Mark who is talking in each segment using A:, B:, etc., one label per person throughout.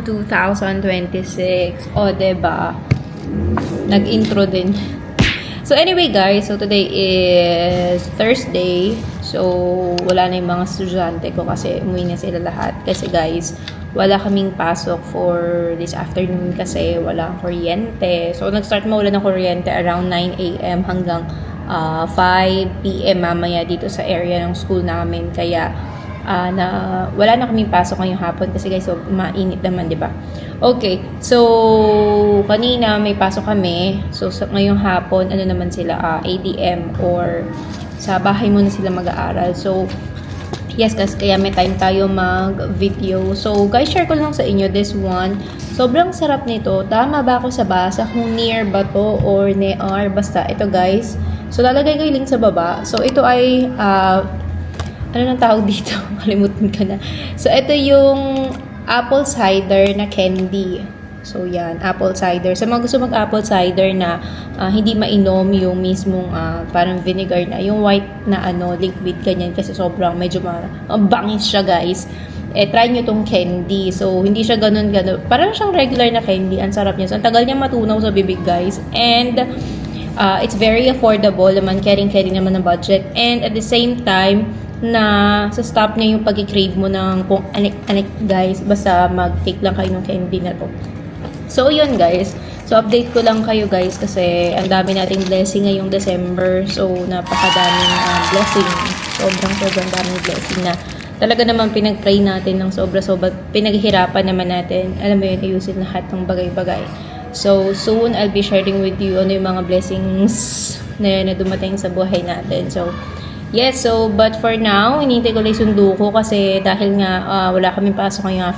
A: 2026. O, diba? Nag-intro din. So, anyway guys, so today is Thursday. So, wala na yung mga estudyante ko kasi umuwi na sila lahat. Kasi guys, wala kaming pasok for this afternoon kasi walang kuryente. So, nag-start mawala ng kuryente around 9 a.m. hanggang 5 p.m. mamaya dito sa area ng school namin. Kaya, wala na kaming pasok ngayong hapon kasi guys, so, mainit naman, di ba? Okay, so kanina may pasok kami. So ngayong hapon, ano naman sila, ADM or sa bahay muna sila mag-aaral. So yes guys, kaya may time tayo mag-video. So guys, share ko lang sa inyo this one. Sobrang sarap nito. Tama ba ako sa basa? Kung near ba to or near? Basta ito guys. So lalagay ko yung link sa baba. So ito ay ano nang tawag dito? Kalimutan ko na. So ito yung apple cider na candy. So, yan. Apple cider. Sa mga gusto mag-apple cider na hindi mainom yung mismong parang vinegar na. Yung white na liquid ganyan. Kasi sobrang medyo bangis siya, guys. Try nyo tong candy. So, hindi siya ganun. Parang siyang regular na candy. Ang sarap niya. So, ang tagal niya matunaw sa bibig, guys. And, it's very affordable naman. Caring-caring naman ng budget. And, at the same time, na sa stop niya yung pag-crave mo ng kung anik-anik guys, basta mag-take lang kayo ng candy na to. So yun guys, so update ko lang kayo guys kasi ang dami nating blessing ngayong December. So napakadaming blessing, sobrang daming blessing na talaga naman pinag-pray natin ng sobra-sobra, pinaghihirapan naman natin, alam mo yun, ayusin lahat ng bagay-bagay. So soon I'll be sharing with you ano yung mga blessings na dumating sa buhay natin. So yes, so but for now, hinihintay ko lang sundo ko kasi dahil nga wala kaming pasok ngayong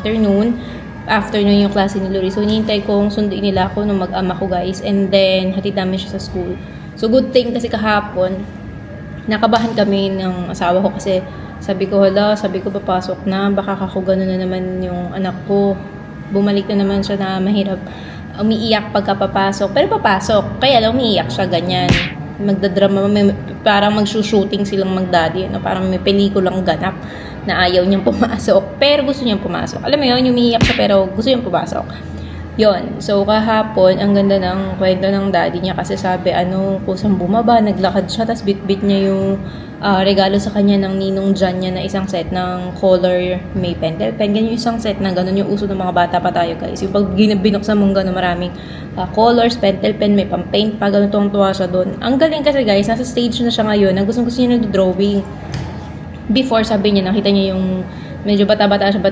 A: afternoon yung klase ni Lori. So hinihintay kong sunduin nila ako nung mag-ama ko guys, and then hatid namin siya sa school. So good thing kasi kahapon nakabahan kami ng asawa ko kasi sabi ko papasok na, baka gano'n na naman yung anak ko, bumalik na naman siya na mahirap, umiiyak pagka papasok, pero papasok, kaya lang umiiyak siya ganyan, magdadrama, parang magsushooting silang magdaddy, parang may pelikulang ganap na ayaw niyang pumasok, pero gusto niyang pumasok. Alam mo yun, umiiyak siya pero gusto niyang pumasok. Yon. So, kahapon, ang ganda ng kwento ng daddy niya kasi sabi, kusang bumaba, naglakad siya, tapos bit-bit niya yung regalo sa kanya ng ninong John niya na isang set ng color, may pentel pen, ganyan yung isang set na ganun yung uso ng mga bata pa tayo guys. Yung pag binuksan mong gano'n, maraming colors, pentel pen, may pang-paint pa, gano'n tuwang-tuwa siya doon. Ang galing kasi guys, nasa stage na siya ngayon, ang gusto niya nag-drawing. Before, sabi niya, nakita niya yung medyo bata-bata siya,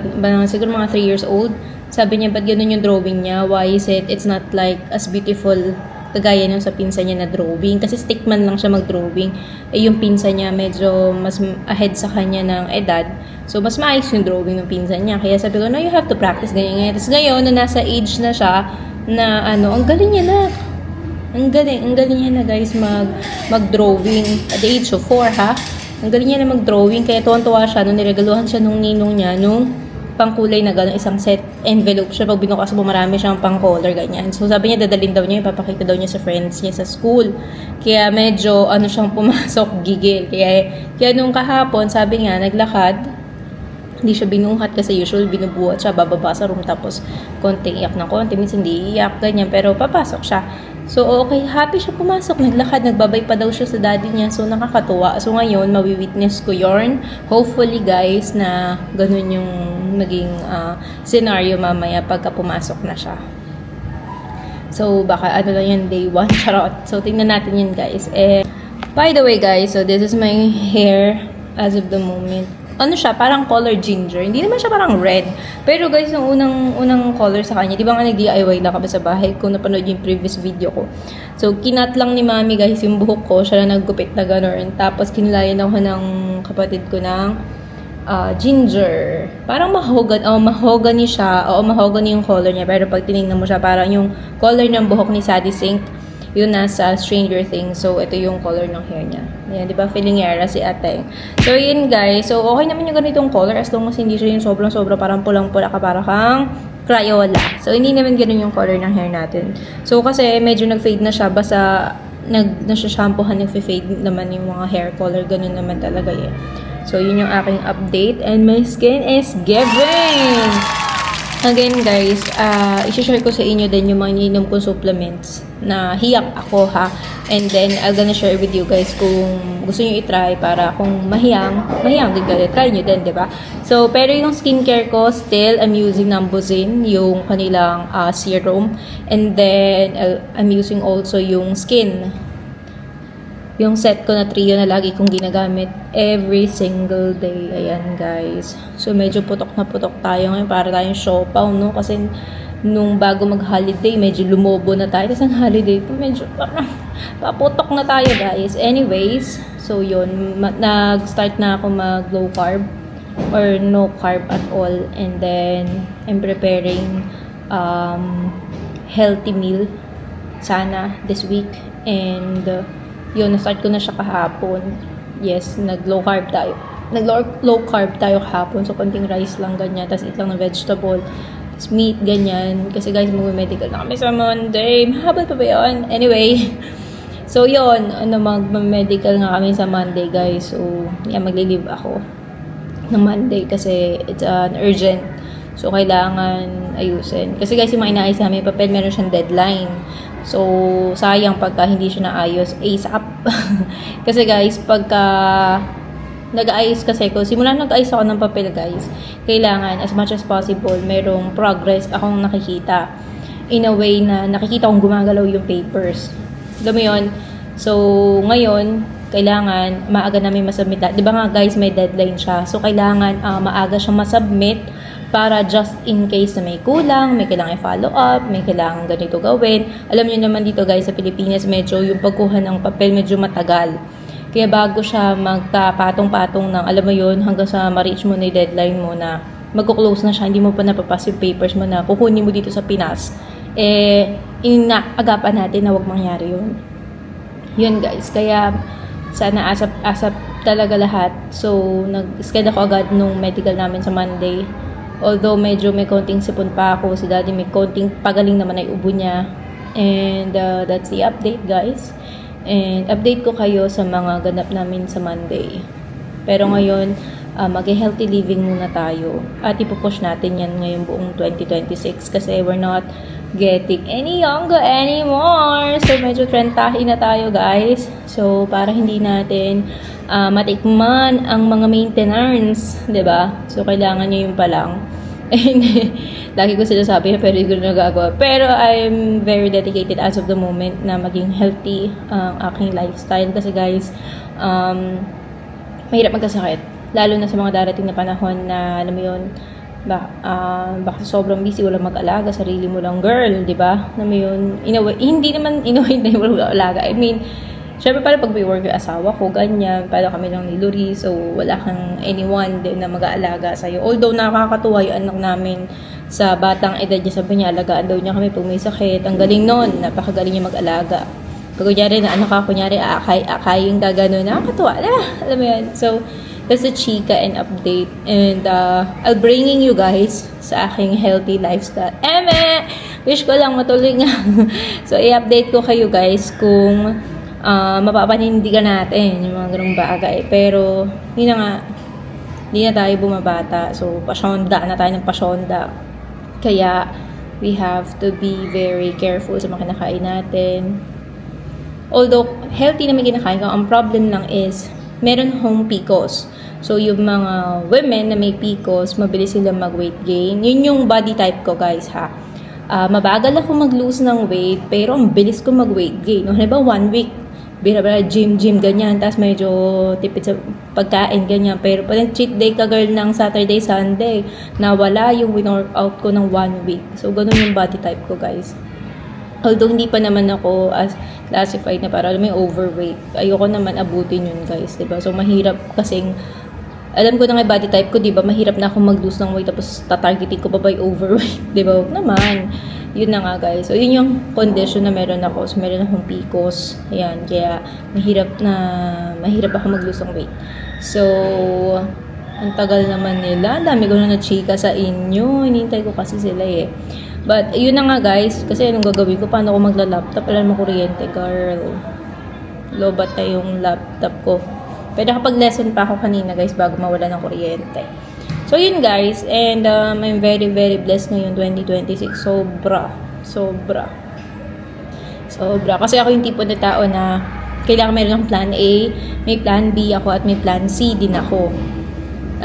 A: siguro mga 3 years old. Sabi niya, ba't ganun yung drawing niya? Why is it's not like as beautiful kagaya nung sa pinsan niya na drawing? Kasi stickman lang siya mag-drawing. Yung pinsan niya medyo mas ahead sa kanya ng edad. So, mas maayos yung drawing ng pinsan niya. Kaya sabi ko, no, you have to practice ganyan. Tapos ngayon, na nasa age na siya, na ang galing niya na. Ang galing niya na guys mag-drawing. At the age of 4, ha? Ang galing niya na mag-drawing. Kaya tuwan-tuwa siya nung niregaluhan siya nung ninong niya, nung pangkulay na gano'n, isang set envelope siya. Pag binukas mo, marami siyang pang-color, ganyan. So, sabi niya, dadalhin daw niya, ipapakita daw niya sa friends niya sa school. Kaya medyo, siyang pumasok, gigil. Kaya nung kahapon, sabi nga, naglakad, hindi siya binuhat kasi usual, binubuhat siya, bababa sa room, tapos konting iyak ng konti, minsan hindi iyak, ganyan, pero papasok siya. So, okay, happy siya pumasok, naglakad, nagbabay pa daw siya sa daddy niya. So, nakakatuwa. So, ngayon, mawi-witness ko yarn. Hopefully, guys, na ganun yung maging scenario mamaya pagka pumasok na siya. So, baka lang yan, day 1, charot. So, tingnan natin yun, guys. By the way, guys, so this is my hair as of the moment. Siya, parang color ginger. Hindi naman siya parang red. Pero guys, yung unang color sa kanya, di ba nga nag-DIY na kami sa bahay ko, napanood yung previous video ko. So, kinat lang ni mami guys yung buhok ko, siya na naggupit na gano'n. Tapos, kinulayan ako ng kapatid ko ng ginger. Parang mahogany siya. Oo, mahogany yung color niya. Pero pag tinignan mo siya, parang yung color ng buhok ni Sadie Sink, yun nasa Stranger Things. So, ito yung color ng hair niya. Ayan, di ba? Filingera si ate. So, yun guys. So, okay naman yung ganitong color as long as hindi siya yung sobrang-sobra parang pulang-pula ka para kang Crayola. So, hindi naman ganun yung color ng hair natin. So, kasi medyo nag-fade na siya. Basta nag-shampoohan, nag-fade naman yung mga hair color. Ganun naman talaga eh. So, yun yung aking update. And my skin is giving! Again guys, i-share ko sa inyo din yung mga iniinom kong supplements na hiyang ako ha. And then, I'm gonna share with you guys kung gusto nyo i-try para kung mahiyang din kayo, try nyo din, di ba? So, pero yung skincare ko, still, I'm using Nambuzin, yung kanilang serum. And then, I'm using also yung skin. Yung set ko na trio na lagi kong ginagamit every single day. Ayan, guys. So, medyo putok na putok tayo ngayon. Para tayong siopaw, no? Kasi, nung bago mag-holiday, medyo lumobo na tayo. Tapos, ang holiday po, medyo paputok na tayo, guys. Anyways, so, yun. Nag-start na ako mag-low carb or no carb at all. And then, I'm preparing healthy meal sana this week. And, yun, na-start ko na siya kahapon. Yes, nag-low carb tayo. Nag-low carb tayo kahapon. So, konting rice lang, ganyan. Tapos, eat lang ng vegetable. Tapos, meat, ganyan. Kasi, guys, mag-medical na kami sa Monday. Mahabal pa ba yun? Anyway. So, yun. Mag-medical nga kami sa Monday, guys. So, yeah, magli-leave ako ng Monday kasi it's an urgent. So, kailangan ayusin. Kasi, guys, yung mga inaayos namin papel, meron siyang deadline. So, sayang pagka hindi siya naayos ASAP. Kasi guys, pagka nag-aayos kasi ko, simula nag-aayos ako ng papel guys, kailangan as much as possible, merong progress akong nakikita. In a way na nakikita kong gumagalaw yung papers. Alam mo yun? So, ngayon, kailangan maaga namin masubmit. Di ba nga guys, may deadline siya. So, kailangan maaga siyang masubmit para just in case na may kulang, may kailangan i-follow up, may kailangan ganito gawin. Alam niyo naman dito guys sa Pilipinas, medyo yung pagkuha ng papel medyo matagal. Kaya bago siya magkapatong-patong ng, alam mo yun, hanggang sa ma-reach mo na yung deadline mo na magko-close na siya, hindi mo pa napapas yung papers mo na kukunin mo dito sa Pinas, inaagapan natin na huwag mangyari yun. Yun guys, kaya sana asap talaga lahat. So, nag-schedule ako agad nung medical namin sa Monday. Although medyo may konting sipon pa ako, si daddy may konting pagaling naman ay ubo niya. And that's the update guys. And update ko kayo sa mga ganap namin sa Monday. Pero ngayon, mag-healthy living muna tayo. At ipupush natin yan ngayong buong 2026 kasi we're not getting any younger anymore. So medyo trentahin na tayo guys. So para hindi natin matikman ang mga maintenance, 'di ba? So kailangan niyo yung pa lang. And lagi ko sinasabi na pero hindi ko nagagawa. Pero I'm very dedicated as of the moment na maging healthy ang aking lifestyle kasi guys, mahirap magkasakit. Lalo na sa mga darating na panahon na alam mo yun, baka sobrang busy, wala mag-alaga, sarili mo lang girl, 'di ba? Alam mo yun, hindi naman inuwi na wala mag-alaga. I mean, syempre para pag may work yung asawa ko, ganyan, para kami lang ni Luri, so wala kang anyone din na mag-aalaga sa'yo. Although nakakatuwa yung anak namin sa batang edad niya, sabi niya, alagaan daw niya kami pag may sakit. Ang galing nun, napakagaling niya mag-alaga. Pag kunyari na anak ka, kunyari akayin ka, gano'n, nakakatuwa, alam mo yan. So, that's the chika and update. And I'll bringing you guys sa aking healthy lifestyle. Wish ko lang matuloy nga. So, i-update ko kayo guys kung mapapanindigan natin yung mga ganung bagay. Pero, yun na nga, hindi na tayo bumabata. So, pasyonda na tayo ng pasyonda. Kaya, we have to be very careful sa mga kinakain natin. Although, healthy na may kinakain ko, ang problem lang is, meron home PCOS. So, yung mga women na may PCOS, mabilis sila mag-weight gain. Yun yung body type ko, guys, ha. Mabagal ako mag-lose ng weight, pero ang bilis ko mag-weight gain. No, halimbawa, 1 week, bira-bira, gym, ganyan. Tapos medyo tipid sa pagkain, ganyan. Pero pag cheat day ka, girl, ng Saturday, Sunday, nawala yung win-workout ko ng 1 week. So, ganun yung body type ko, guys. Although, hindi pa naman ako as classified na para may overweight. Ayoko naman abutin yun, guys, diba? So, mahirap kasing, alam ko na nga body type ko, diba? Mahirap na akong mag-lose ng weight tapos tatargeting ko pa ba yung overweight, diba? Huwag naman. Yun na nga guys. So, yun yung condition na meron ako. So, meron akong PCOS. Ayan. Kaya, mahirap ako mag-lose ng weight. So, ang tagal naman nila. Dami ko na chika sa inyo. Hinintay ko kasi sila eh. But, yun na nga guys. Kasi anong gagawin ko? Paano ko magla-laptop? Alam mo, kuryente, girl. Lobat na yung laptop ko. Pero kapag lesson pa ako kanina guys bago mawala ng kuryente. So, So, yun guys. And I'm very, very blessed ngayon 2026. Sobra. Sobra. Sobra. Kasi ako yung tipo na tao na kailangan meron ng plan A, may plan B ako, at may plan C din ako.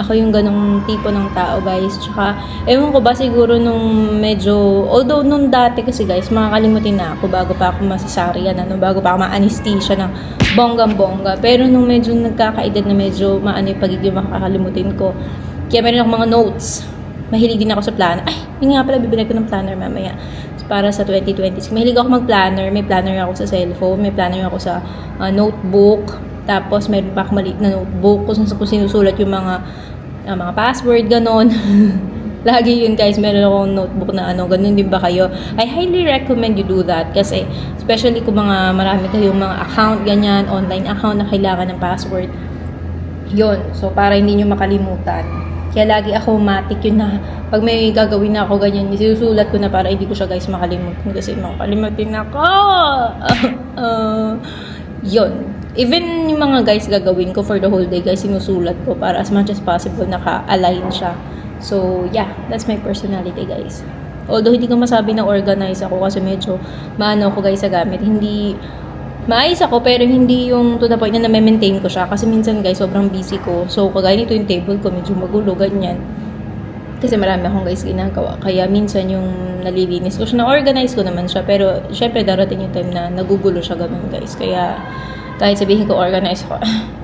A: Ako yung ganong tipo ng tao, guys. Tsaka, ewan ko ba siguro nung medyo, although nung dati kasi guys, makakalimutin na ako bago pa ako masasarian, bago pa ako ma-anesthesia ng bonggang-bongga. Pero nung medyo nagkakaedad na medyo maano yung pagiging makakalimutin ko. Kaya meron akong mga notes. Mahilig din ako sa planner. Ay, yun nga pala, bibili ko ng planner mamaya. Para sa 2026. Mahilig ako mag-planner. May planner ako sa cellphone. May planner ako sa notebook. Tapos, meron pa ako maliit na notebook kung sinusulat yung mga password, ganon. Lagi yun guys, meron akong notebook na ganun din ba kayo? I highly recommend you do that kasi especially kung mga marami kayong mga account, ganyan, online account na kailangan ng password. Yun, so para hindi nyo makalimutan. Kaya lagi ako matik yun na pag may gagawin na ako ganyan, sinusulat ko na para hindi ko siya guys makalimutan kasi makalimutin ako. Yun. Even yung mga guys gagawin ko for the whole day guys, sinusulat ko para as much as possible naka-align siya. So, yeah, that's my personality guys. Although hindi ko masabi na organize ako kasi medyo maano ko guys sa gamit. Hindi, maayos ako pero hindi yung to the point na na-maintain ko siya. Kasi minsan guys, sobrang busy ko. So, kagaya nito yung table ko, medyo magulo, ganyan. Kasi marami akong guys ginagawa. Kaya minsan yung nalilinis ko siya, na-organize ko naman siya. Pero, syempre darating yung time na nagugulo siya ganun guys. Kaya, kahit sabihin ko organize ko,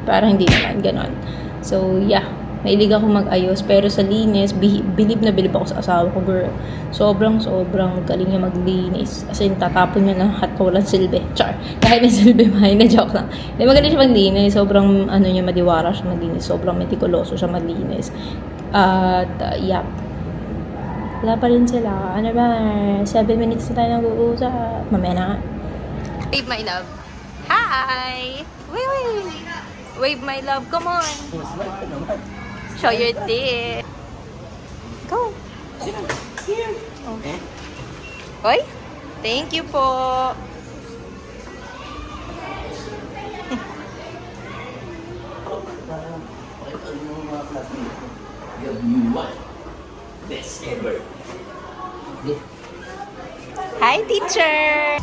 A: para hindi naman ganon. So, yeah. Mailig ako mag-ayos. Pero sa linis, bilib na bilib ako sa asawa ko, girl. Sobrang galing niya maglinis. As in, tatapon niya na at walang silbi. Char. Kahit may silbi pa, na joke lang. Hindi, magaling siya maglinis. Sobrang, niya, madiwara siya maglinis. Sobrang metikuloso siya maglinis. At, yeah. Wala pa rin sila. Ano ba? 7 minutes na tayo nag-uusap. Mamaya na nga. Babe, my love. Hi! Wait. Wave, my love. Come on. Show your teeth. Go. Here. Okay. Hoy. Thank you po.
B: Best ever.
A: Hi, teacher.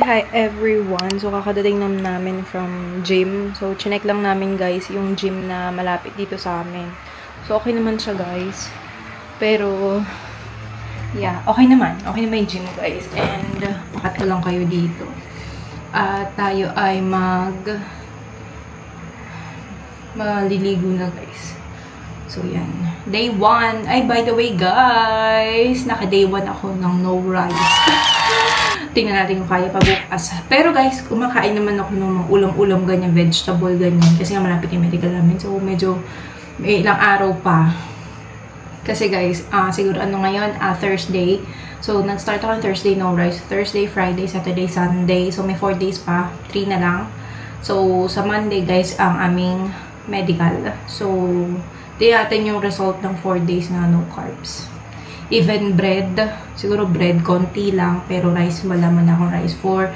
A: hi everyone. So, kakadating namin from gym. So, chinek lang namin guys yung gym na malapit dito sa amin. So, okay naman siya guys. Pero, yeah, okay naman. Okay naman yung gym guys. And, pakat ko lang kayo dito. At tayo ay maliligo na guys. So, yan. Day 1. Ay, by the way guys, naka-day 1 ako ng no rice. Tingnan natin kung kaya pa bukas. Pero guys, kumakain naman ako ng mga ulam-ulam ganyan, vegetable ganyan. Kasi nga malapit yung medical namin. So, medyo may ilang araw pa. Kasi guys, siguro ngayon, Thursday. So, nag-start ako Thursday, no rice. Thursday, Friday, Saturday, Sunday. So, may 4 days pa. 3 na lang. So, sa Monday guys, ang aming medical. So, tingnan natin yung result ng 4 days na no carbs. Even bread, siguro bread, konti lang, pero rice, wala man akong rice for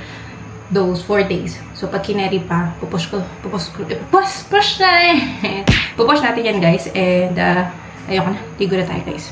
A: those 4 days. So, pag kineri pa, pupush na eh. Pupush natin yan, guys. And, ayoko na. Tigo na tayo, guys.